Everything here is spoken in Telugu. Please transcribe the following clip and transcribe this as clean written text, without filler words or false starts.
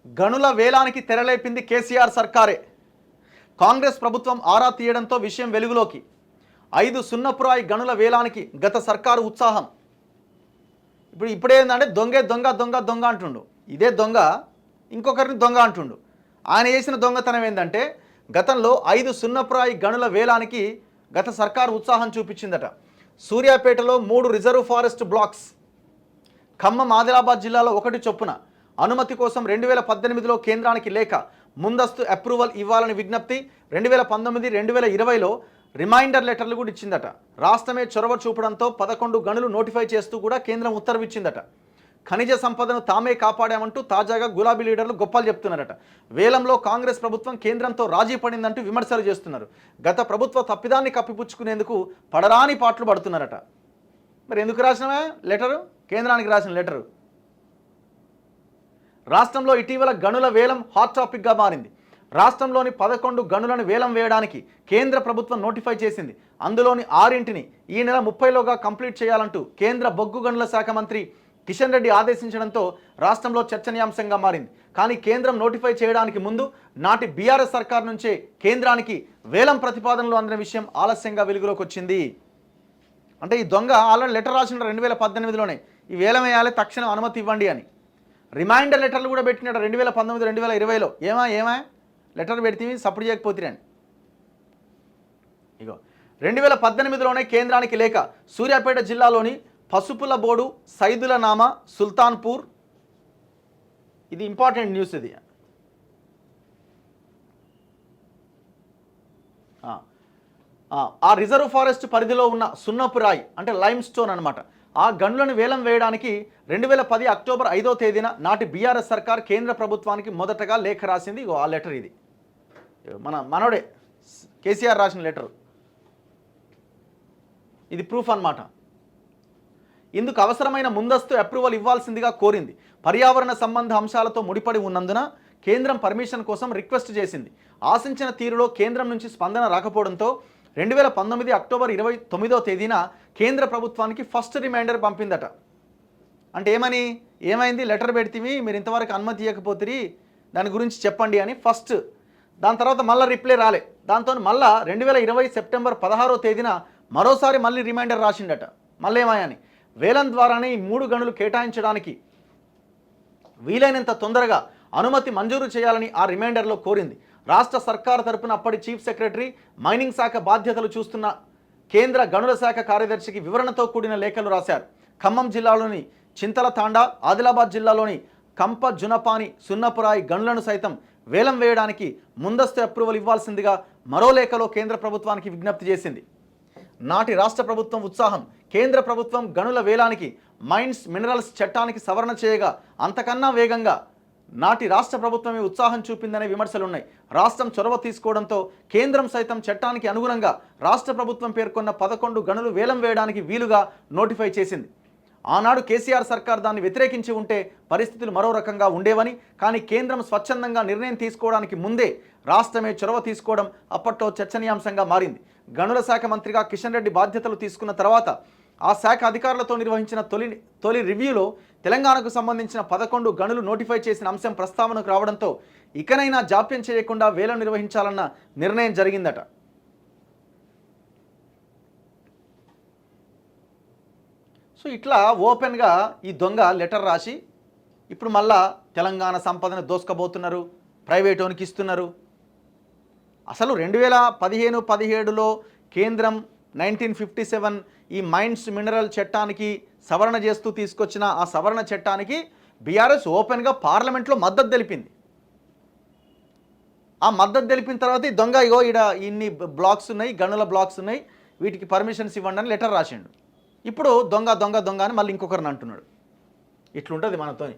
గనుల వేలానికి తెరలేపింది కేసీఆర్ సర్కారే. కాంగ్రెస్ ప్రభుత్వం ఆరా తీయడంతో విషయం వెలుగులోకి. 5 సున్నపురాయి గనుల వేలానికి గత సర్కారు ఉత్సాహం. ఇప్పుడేందంటే దొంగే దొంగ దొంగ దొంగ అంటుండు. ఇదే దొంగ ఇంకొకరిని దొంగ అంటుండు. ఆయన చేసిన దొంగతనం ఏంటంటే గతంలో 5 సున్నపురాయి గనుల వేలానికి గత సర్కారు ఉత్సాహం చూపించిందట. సూర్యాపేటలో 3 reserve forest blocks, Khammam Adilabad జిల్లాలో 1 చొప్పున అనుమతి కోసం 2018లో కేంద్రానికి లేఖ, ముందస్తు అప్రూవల్ ఇవ్వాలని విజ్ఞప్తి. 2019, 2020లో రిమైండర్ లెటర్లు కూడా ఇచ్చిందట. రాష్ట్రమే చొరవ చూపడంతో 11 గనులు నోటిఫై చేస్తూ కూడా కేంద్రం ఉత్తర్విచ్చిందట. ఖనిజ సంపదను తామే కాపాడామంటూ తాజాగా గులాబీ లీడర్లు గొప్పలు చెప్తున్నారట. వేలంలో కాంగ్రెస్ ప్రభుత్వం కేంద్రంతో రాజీ పడిందంటూ విమర్శలు చేస్తున్నారు. గత ప్రభుత్వ తప్పిదాన్ని కప్పిపుచ్చుకునేందుకు పడరాని పాటలు పడుతున్నారట. మరి ఎందుకు రాసిన లెటరు? కేంద్రానికి రాసిన లెటరు. రాష్ట్రంలో ఇటీవల గనుల వేలం హాట్ టాపిక్గా మారింది. రాష్ట్రంలోని 11 గనులను వేలం వేయడానికి కేంద్ర ప్రభుత్వం నోటిఫై చేసింది. అందులోని 6ంటిని ఈ నెల 30లోగా కంప్లీట్ చేయాలంటూ కేంద్ర బొగ్గు గనుల శాఖ మంత్రి కిషన్ రెడ్డి ఆదేశించడంతో రాష్ట్రంలో చర్చనీయాంశంగా మారింది. కానీ కేంద్రం నోటిఫై చేయడానికి ముందు నాటి బీఆర్ఎస్ సర్కార్ నుంచే కేంద్రానికి వేలం ప్రతిపాదనలు అందిన విషయం ఆలస్యంగా వెలుగులోకి వచ్చింది. అంటే ఈ దొంగ ఆల్రెడీ లెటర్ రాసిన 2018లోనే ఈ వేలం వేయాలి, తక్షణం అనుమతి ఇవ్వండి అని. రిమైండర్ లెటర్లు కూడా పెట్టినాడు 2019, 2020లో. ఏమా లెటర్ పెడితే సపోర్ట్ చేయకపోతున్నాను. ఇగో 2018లోనే కేంద్రానికి లేఖ. సూర్యాపేట జిల్లాలోని పసుపుల బోడు, సైదుల నామ, సుల్తాన్పూర్. ఇది ఇంపార్టెంట్ న్యూస్. ఇది ఆ రిజర్వ్ ఫారెస్ట్ పరిధిలో ఉన్న సున్నపురాయి అంటే లైమ్ స్టోన్ అనమాట. ఆ గనులను వేలం వేయడానికి 2010 అక్టోబర్ 5వ తేదీన నాటి బీఆర్ఎస్ సర్కార్ కేంద్ర ప్రభుత్వానికి మొదటగా లేఖ రాసింది. ఇగో ఆ లెటర్. ఇది మనోడే కేసీఆర్ రాసిన లెటర్. ఇది ప్రూఫ్ అన్నమాట. ఇందుకు అవసరమైన ముందస్తు అప్రూవల్ ఇవ్వాల్సిందిగా కోరింది. పర్యావరణ సంబంధ అంశాలతో ముడిపడి ఉన్నందున కేంద్రం పర్మిషన్ కోసం రిక్వెస్ట్ చేసింది. ఆశించిన తీరులో కేంద్రం నుంచి స్పందన రాకపోవడంతో 2019 అక్టోబర్ 29వ తేదీన కేంద్ర ప్రభుత్వానికి ఫస్ట్ రిమైండర్ పంపిందట. అంటే ఏమైంది లెటర్ పెడితే మీరు ఇంతవరకు అనుమతి ఇవ్వకపోతే దాని గురించి చెప్పండి అని ఫస్ట్. దాని తర్వాత మళ్ళీ రిప్లై రాలే. దాంతో మళ్ళా 2020 సెప్టెంబర్ 16వ తేదీన మరోసారి మళ్ళీ రిమైండర్ రాసిండట. మళ్ళీ ఏమాయని వేలం ద్వారానే ఈ 3 గనులు కేటాయించడానికి వీలైనంత తొందరగా అనుమతి మంజూరు చేయాలని ఆ రిమైండర్లో కోరింది. రాష్ట్ర సర్కార్ తరపున అప్పటి చీఫ్ సెక్రటరీ, మైనింగ్ శాఖ బాధ్యతలు చూస్తున్న కేంద్ర గనుల శాఖ కార్యదర్శికి వివరణతో కూడిన లేఖలు రాశారు. ఖమ్మం జిల్లాలోని చింతల తాండా, ఆదిలాబాద్ జిల్లాలోని కంప జునపాని, సున్నపురాయి గనులను సైతం వేలం వేయడానికి ముందస్తు అప్రూవల్ ఇవ్వాల్సిందిగా మరో లేఖలో కేంద్ర ప్రభుత్వానికి విజ్ఞప్తి చేసింది. నాటి రాష్ట్ర ప్రభుత్వం ఉత్సాహం. కేంద్ర ప్రభుత్వం గనుల వేలానికి మైన్స్ మినరల్స్ చట్టానికి సవరణ చేయగా అంతకన్నా వేగంగా నాటి రాష్ట్ర ప్రభుత్వమే ఉత్సాహం చూపిందనే విమర్శలున్నాయి. రాష్ట్రం చొరవ తీసుకోవడంతో కేంద్రం సైతం చట్టానికి అనుగుణంగా రాష్ట్ర ప్రభుత్వం పేర్కొన్న 11 గనులు వేలం వేయడానికి వీలుగా నోటిఫై చేసింది. ఆనాడు కేసీఆర్ సర్కార్ దాన్ని వ్యతిరేకించి ఉంటే పరిస్థితులు మరో రకంగా ఉండేవని, కానీ కేంద్రం స్వచ్ఛందంగా నిర్ణయం తీసుకోవడానికి ముందే రాష్ట్రమే చొరవ తీసుకోవడం అప్పట్లో చర్చనీయాంశంగా మారింది. గనుల శాఖ మంత్రిగా కిషన్ రెడ్డి బాధ్యతలు తీసుకున్న తర్వాత ఆ శాఖ అధికారులతో నిర్వహించిన తొలి రివ్యూలో తెలంగాణకు సంబంధించిన 11 గనులు నోటిఫై చేసిన అంశం ప్రస్తావనకు రావడంతో ఇకనైనా జాప్యం చేయకుండా వేలం నిర్వహించాలన్న నిర్ణయం జరిగిందట. సో ఇట్లా ఓపెన్గా ఈ దొంగ లెటర్ రాసి ఇప్పుడు మళ్ళా తెలంగాణ సంపదను దోసుకబోతున్నారు, ప్రైవేటోనికి ఇస్తున్నారు. అసలు 2015-17లో కేంద్రం 1957 ఈ మైన్స్ మినరల్ చట్టానికి సవరణ చేస్తూ తీసుకొచ్చిన ఆ సవరణ చట్టానికి బీఆర్ఎస్ ఓపెన్గా పార్లమెంట్లో మద్దతు తెలిపింది. ఆ మద్దతు తెలిపిన తర్వాత ఈ దొంగ ఇగో ఈడ ఇన్ని బ్లాక్స్ ఉన్నాయి, గనుల బ్లాక్స్ ఉన్నాయి, వీటికి పర్మిషన్స్ ఇవ్వండి అని లెటర్ రాసిండు. ఇప్పుడు దొంగ దొంగ దొంగ అని మళ్ళీ ఇంకొకరిని అంటున్నాడు. ఇట్లుంటుంది మనతోని.